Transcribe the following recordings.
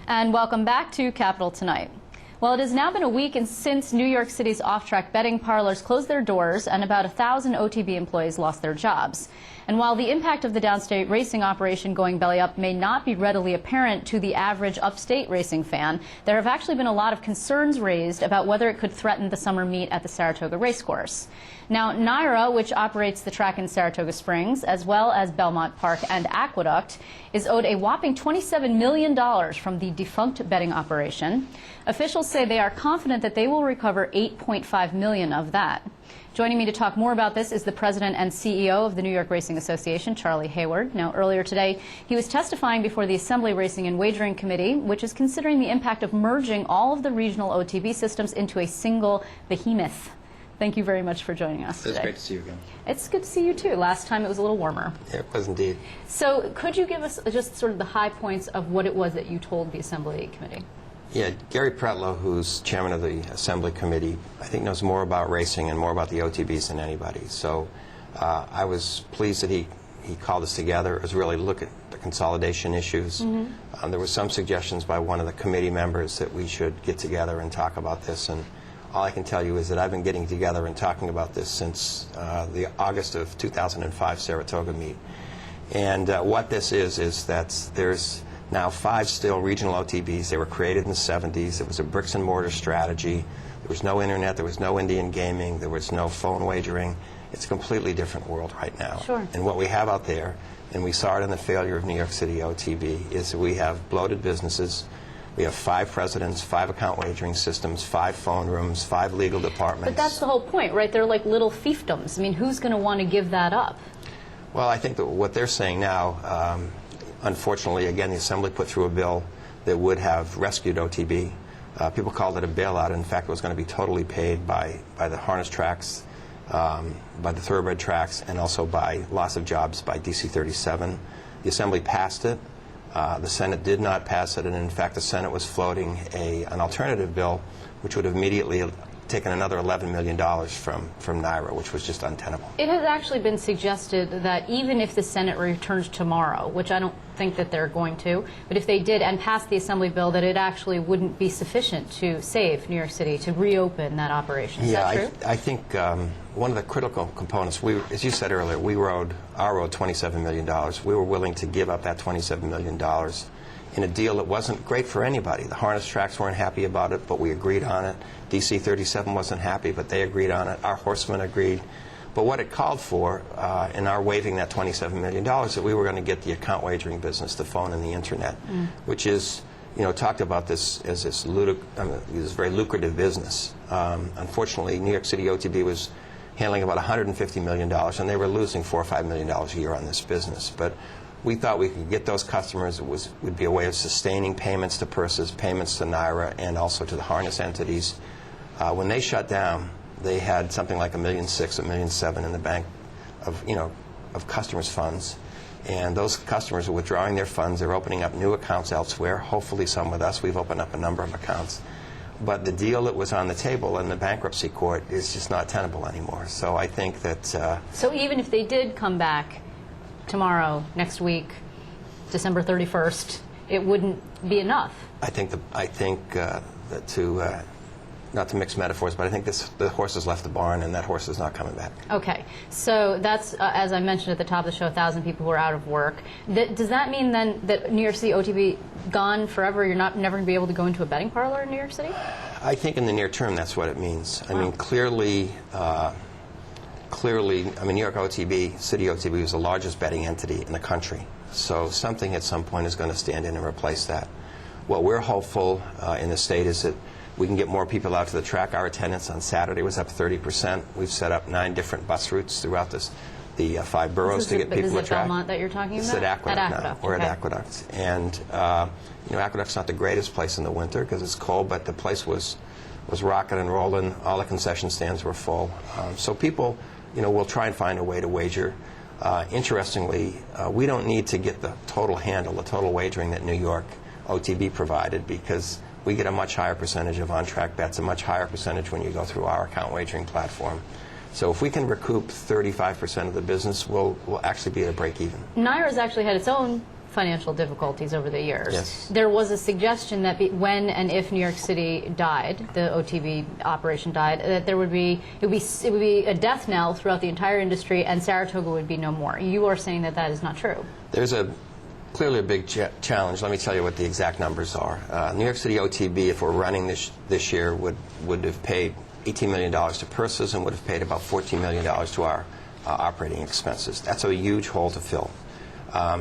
And welcome back to Capital Tonight. Well, it has now been a week since New York City's off-track betting parlors closed their doors and about 1,000 OTB employees lost their jobs. And while the impact of the downstate racing operation going belly up may not be readily apparent to the average upstate racing fan, there have actually been a lot of concerns raised about whether it could threaten the summer meet at the Saratoga Racecourse. Now, NYRA, which operates the track in Saratoga Springs, as well as Belmont Park and Aqueduct, is owed a whopping $27 million from the defunct betting operation. Officials say they are confident that they will recover $8.5 million of that. Joining me to talk more about this is the president and CEO of the New York Racing Association, Charlie Hayward. Now, earlier today, he was testifying before the Assembly Racing and Wagering Committee, which is considering the impact of merging all of the regional OTB systems into a single behemoth. Thank you very much for joining us today. It's great to see you again. It's good to see you, too. Last time it was a little warmer. It was indeed. So could you give us just sort of the high points of what it was that you told the Assembly Committee? Yeah, Gary Pretlow, who's chairman of the Assembly Committee, I think knows more about racing and more about the OTBs than anybody. So I was pleased that he called us together as really look at the consolidation issues. There were some suggestions by one of the committee members that we should get together and talk about this. And all I can tell you is that I've been getting together and talking about this since the August of 2005 Saratoga meet. And what this is that there's now 5 still regional OTBs. They were created in the 70s. It was a bricks and mortar strategy. There was no internet. There was no Indian gaming. There was no phone wagering. It's a completely different world right now. Sure. And what we have out there, and we saw it in the failure of New York City OTB, is that we have bloated businesses. We have 5 presidents, 5 account wagering systems, 5 phone rooms, 5 legal departments. But that's the whole point, right? They're like little fiefdoms. I mean, who's going to want to give that up? Well, I think that what they're saying now, unfortunately, again, the Assembly put through a bill that would have rescued OTB. People called it a bailout. In fact, it was going to be totally paid by the harness tracks, by the thoroughbred tracks, and also by loss of jobs by DC 37. The Assembly passed it. The Senate did not pass it, and in fact, the Senate was floating an alternative bill which would have immediately taken another $11 million from NYRA, which was just untenable. It has actually been suggested that even if the Senate returns tomorrow, which I don't think that they're going to, but if they did and passed the Assembly bill, that it actually wouldn't be sufficient to save New York City, to reopen that operation. Is that true? I think one of the critical components, as you said earlier, we owed $27 million. We were willing to give up that $27 million in a deal that wasn't great for anybody. The harness tracks weren't happy about it, but we agreed on it. DC 37 wasn't happy, but they agreed on it. Our horsemen agreed. But what it called for in our waiving that $27 million, that we were going to get the account wagering business, the phone and the internet, which is, talked about this as this very lucrative business. Unfortunately, New York City OTB was handling about $150 million, and they were losing $4 or $5 million a year on this business. But we thought we could get those customers. It would be a way of sustaining payments to purses, payments to NYRA, and also to the harness entities. When they shut down, they had something like $1.6 million, $1.7 million in the bank of customers' funds. And those customers are withdrawing their funds. They're opening up new accounts elsewhere, hopefully some with us. We've opened up a number of accounts. But the deal that was on the table in the bankruptcy court is just not tenable anymore. So I think that... So even if they did come back tomorrow, next week, December 31st, it wouldn't be enough? I think that not to mix metaphors, but I think the horse has left the barn, and that horse is not coming back. Okay. So that's, as I mentioned at the top of the show, 1,000 people who are out of work. Does that mean then that New York City OTB gone forever? You're never going to be able to go into a betting parlor in New York City? I think in the near term that's what it means. Wow. I mean, clearly, New York OTB, City OTB, is the largest betting entity in the country. So something at some point is going to stand in and replace that. What we're hopeful in the state is that we can get more people out to the track. Our attendance on Saturday was up 30%. We've set up 9 different bus routes throughout the 5 boroughs to get people to track. Is it Belmont that you're talking about? It's at Aqueduct now. Aqueduct. We're at Aqueduct. And Aqueduct's not the greatest place in the winter because it's cold, but the place was rocking and rolling. All the concession stands were full. So people, will try and find a way to wager. Interestingly, we don't need to get the total handle, the total wagering that New York OTB provided, because we get a much higher percentage of on-track bets, a much higher percentage when you go through our account wagering platform. So if we can recoup 35% of the business, we'll actually be at a break even. NYRA's actually had its own financial difficulties over the years. Yes. There was a suggestion that when and if New York City died, the OTB operation died, that it would be a death knell throughout the entire industry, and Saratoga would be no more. You are saying that that is not true. There's clearly a big challenge. Let me tell you what the exact numbers are. New York City OTB, if we're running this year, would have paid $18 million to purses and would have paid about $14 million to our operating expenses. That's a huge hole to fill.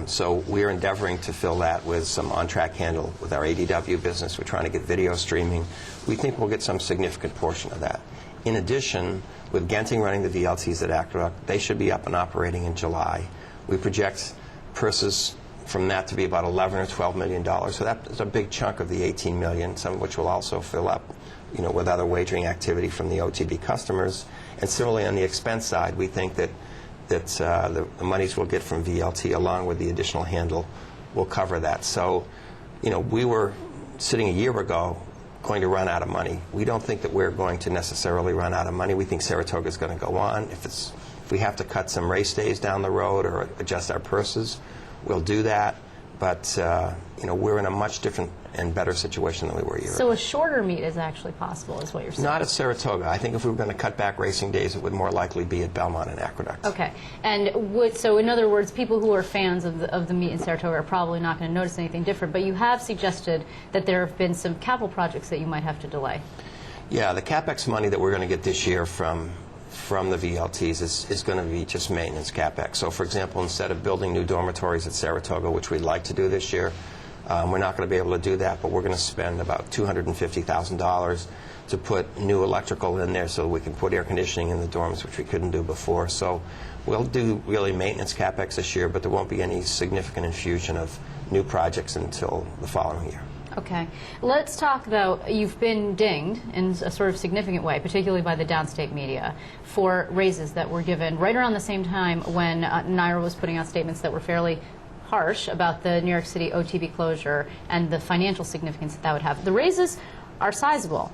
So we're endeavoring to fill that with some on-track handle with our ADW business. We're trying to get video streaming. We think we'll get some significant portion of that. In addition, with Genting running the VLTs at Aqueduct, they should be up and operating in July. We project purses from that to be about $11 or $12 million. So that's a big chunk of the $18 million, some of which will also fill up, with other wagering activity from the OTB customers. And similarly, on the expense side, we think that the monies we'll get from VLT, along with the additional handle, will cover that. So, we were sitting a year ago going to run out of money. We don't think that we're going to necessarily run out of money. We think Saratoga is going to go on. If we have to cut some race days down the road or adjust our purses, we'll do that. But we're in a much different and better situation than we were a year ago. So a shorter meet is actually possible, is what you're saying? Not at Saratoga. I think if we were going to cut back racing days, it would more likely be at Belmont and Aqueduct. Okay. And so in other words, people who are fans of the meet in Saratoga are probably not going to notice anything different, but you have suggested that there have been some capital projects that you might have to delay. Yeah, the CapEx money that we're going to get this year from the VLTs is going to be just maintenance CapEx. So, for example, instead of building new dormitories at Saratoga, which we'd like to do this year, we're not going to be able to do that, but we're going to spend about $250,000 to put new electrical in there so we can put air conditioning in the dorms, which we couldn't do before. So we'll do really maintenance CapEx this year, but there won't be any significant infusion of new projects until the following year. Okay. Let's talk, though, you've been dinged in a sort of significant way, particularly by the downstate media, for raises that were given right around the same time when NYRA was putting out statements that were fairly harsh about the New York City OTB closure and the financial significance that would have. The raises are sizable.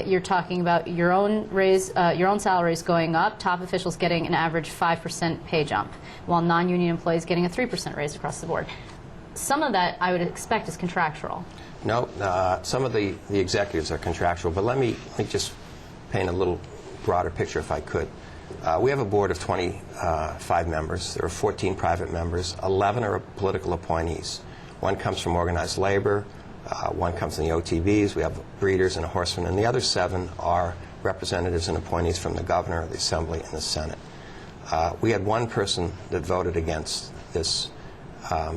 You're talking about your own raise, your own salaries going up, top officials getting an average 5% pay jump, while non-union employees getting a 3% raise across the board. Some of that, I would expect, is contractual. No, some of the executives are contractual, but let me just paint a little broader picture if I could. We have a board of 25 members. There are 14 private members. 11 are political appointees. One comes from organized labor. One comes from the OTBs. We have breeders and horsemen. And the other 7 are representatives and appointees from the governor, the assembly, and the Senate. We had one person that voted against this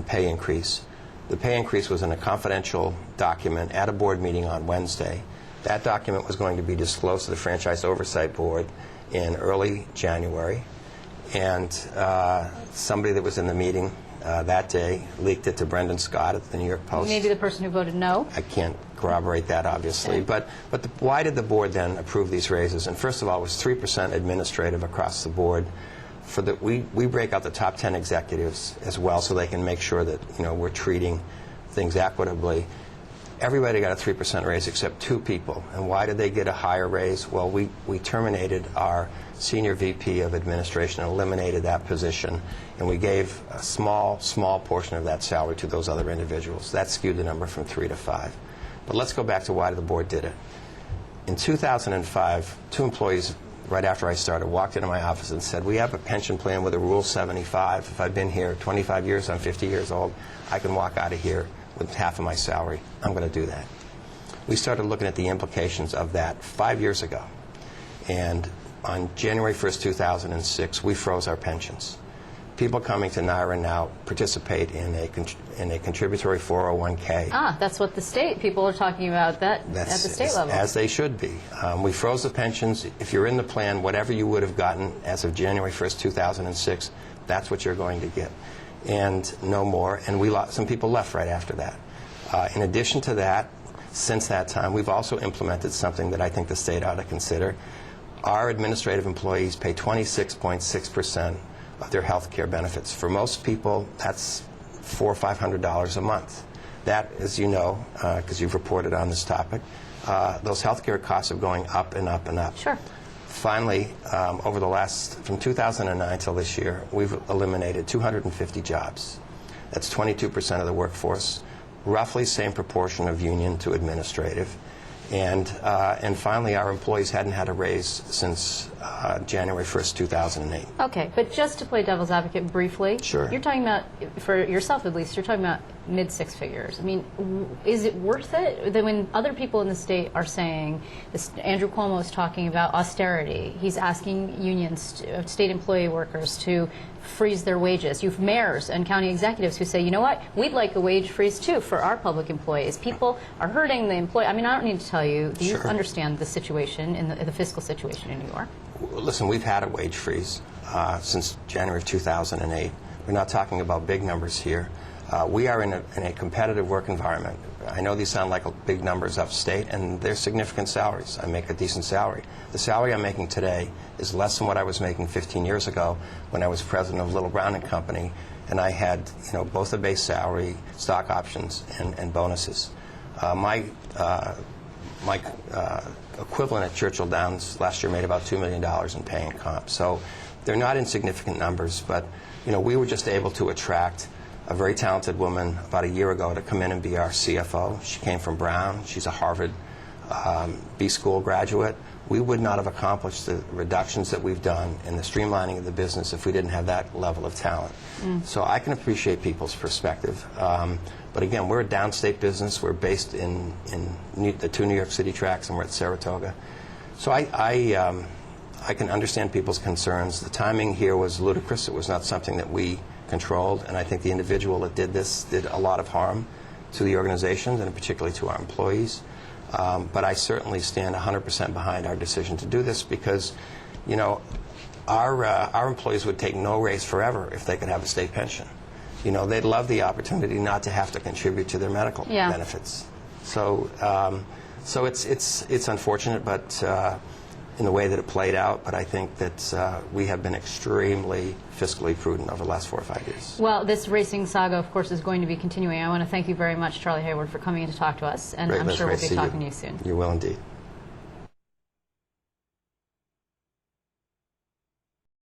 pay increase. The pay increase was in a confidential document at a board meeting on Wednesday. That document was going to be disclosed to the Franchise Oversight Board in early January, and somebody that was in the meeting that day leaked it to Brendan Scott at the New York Post. Maybe the person who voted no? I can't corroborate that, obviously. Okay. But why did the board then approve these raises? And first of all, it was 3% administrative across the board. We break out the top 10 executives as well so they can make sure that we're treating things equitably. Everybody got a 3% raise except 2 people. And why did they get a higher raise? Well, we terminated our senior VP of administration and eliminated that position, and we gave a small portion of that salary to those other individuals. That skewed the number from 3 to 5. But let's go back to why the board did it. In 2005, 2 employees right after I started walked into my office and said, we have a pension plan with a Rule 75. If I've been here 25 years, I'm 50 years old, I can walk out of here with half of my salary. I'm going to do that. We started looking at the implications of that 5 years ago. And on January 1st, 2006, we froze our pensions. People coming to NYRA now participate in a contributory 401k. That's what the state people are talking about at the state level. As they should be. We froze the pensions. If you're in the plan, whatever you would have gotten as of January 1st, 2006, that's what you're going to get. And no more. And some people left right after that. In addition to that, since that time, we've also implemented something that I think the state ought to consider. Our administrative employees pay 26.6% of their health care benefits. For most people, that's $400 or $500 a month. That, as you know, because you've reported on this topic, those health care costs are going up and up and up. Sure. Finally, from 2009 till this year, we've eliminated 250 jobs. That's 22% of the workforce, roughly same proportion of union to administrative. And finally, our employees hadn't had a raise since January 1st, 2008. Okay, but just to play devil's advocate briefly, Sure. You're talking about, for yourself at least, you're talking about mid-six figures. I mean, is it worth it? That when other people in the state are saying, Andrew Cuomo is talking about austerity, he's asking unions, state employee workers to freeze their wages. You have mayors and county executives who say, you know what, we'd like a wage freeze too for our public employees. People are hurting the employee. I mean, I don't need to tell you, do you Sure. understand the situation, in the fiscal situation in New York? Listen, we've had a wage freeze since January 2008. We're not talking about big numbers here. We are in a competitive work environment. I know these sound like big numbers upstate, and they're significant salaries. I make a decent salary. The salary I'm making today is less than what I was making 15 years ago when I was president of Little Brown and Company, and I had, both a base salary, stock options, and bonuses. My equivalent at Churchill Downs last year made about $2 million in pay and comp. So they're not insignificant numbers, but we were just able to attract a very talented woman about a year ago to come in and be our CFO. She came from Brown. She's a Harvard B School graduate. We would not have accomplished the reductions that we've done and the streamlining of the business if we didn't have that level of talent. So I can appreciate people's perspective. But again, we're a downstate business. We're based in the 2 New York City tracks, and we're at Saratoga. So I can understand people's concerns. The timing here was ludicrous. It was not something that we controlled, and I think the individual that did this did a lot of harm to the organization, and particularly to our employees. But I certainly stand 100% behind our decision to do this because, our employees would take no raise forever if they could have a state pension. They'd love the opportunity not to have to contribute to their medical benefits. So it's unfortunate, but in the way that it played out. But I think that we have been extremely fiscally prudent over the last 4 or 5 years. Well, this racing saga, of course, is going to be continuing. I want to thank you very much, Charlie Hayward, for coming in to talk to us, and Great, I'm Liz, sure we'll great be to see talking to you soon. You will indeed.